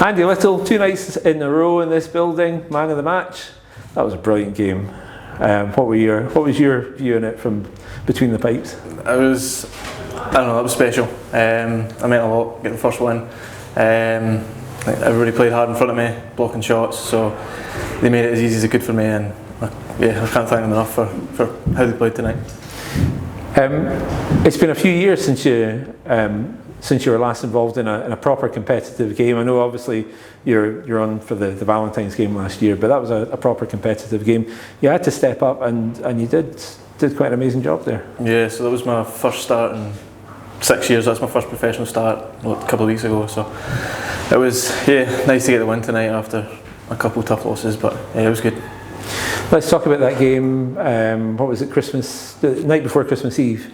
Andy Little, 2 nights in a row in this building, man of the match. That was a brilliant game. What was your view on it from between the pipes? I don't know, that was special. I meant a lot, getting the first one. Everybody played hard in front of me, blocking shots, so they made it as easy as they could for me, and yeah, I can't thank them enough for how they played tonight. It's been a few years since you were last involved in a proper competitive game. I know obviously you're on for the Valentine's game last year, but that was a proper competitive game. You had to step up, and you did quite an amazing job there. Yeah, so that was my first start in 6 years. That's my first professional start a couple of weeks ago. So it was nice to get the win tonight after a couple of tough losses, but yeah, it was good. Let's talk about that game. What was it? The night before Christmas Eve,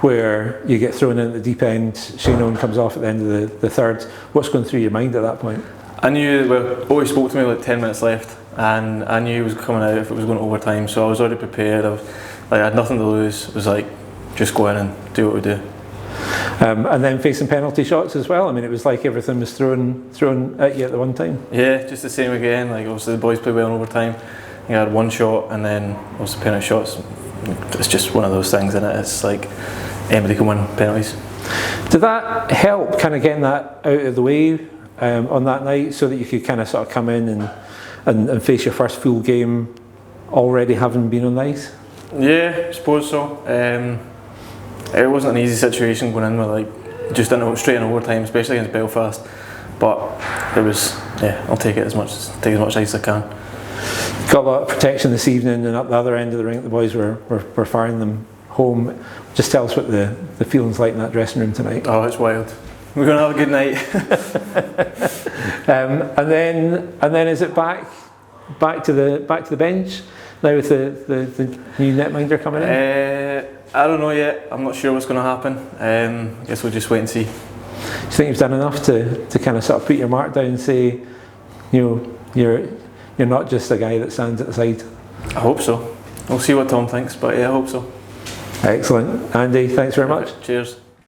where you get thrown in at the deep end. Shane Owen comes off at the end of the third. What's going through your mind at that point? I knew, Owie spoke to me like 10 minutes left, and I knew he was coming out if it was going to overtime, so I was already prepared. I had nothing to lose. It was like, just go in and do what we do. And then facing penalty shots as well. I mean, it was like everything was thrown at you at the one time. Yeah, just the same again. Like obviously the boys played well in overtime. I had one shot, and then obviously penalty shots. It's just one of those things, isn't it? It's like anybody can win penalties. Did that help kind of getting that out of the way on that night, so that you could kind of sort of come in and face your first full game already having been on the ice? Yeah, I suppose so. It wasn't an easy situation going in with just straight in overtime, especially against Belfast. But it was, I'll take as much ice as I can. Got a lot of protection this evening, and up the other end of the rink the boys were firing them home. Just tell us what the feeling's like in that dressing room tonight. Oh, it's wild. We're going to have a good night. and then is it back to the bench now with the new netminder coming in? I don't know yet. I'm not sure what's going to happen. I guess we'll just wait and see. Do you think you've done enough to kind of sort of put your mark down and say, you're not just a guy that stands at the side? I hope so. We'll see what Tom thinks, but yeah, I hope so. Excellent. Andy, thanks very much. Cheers.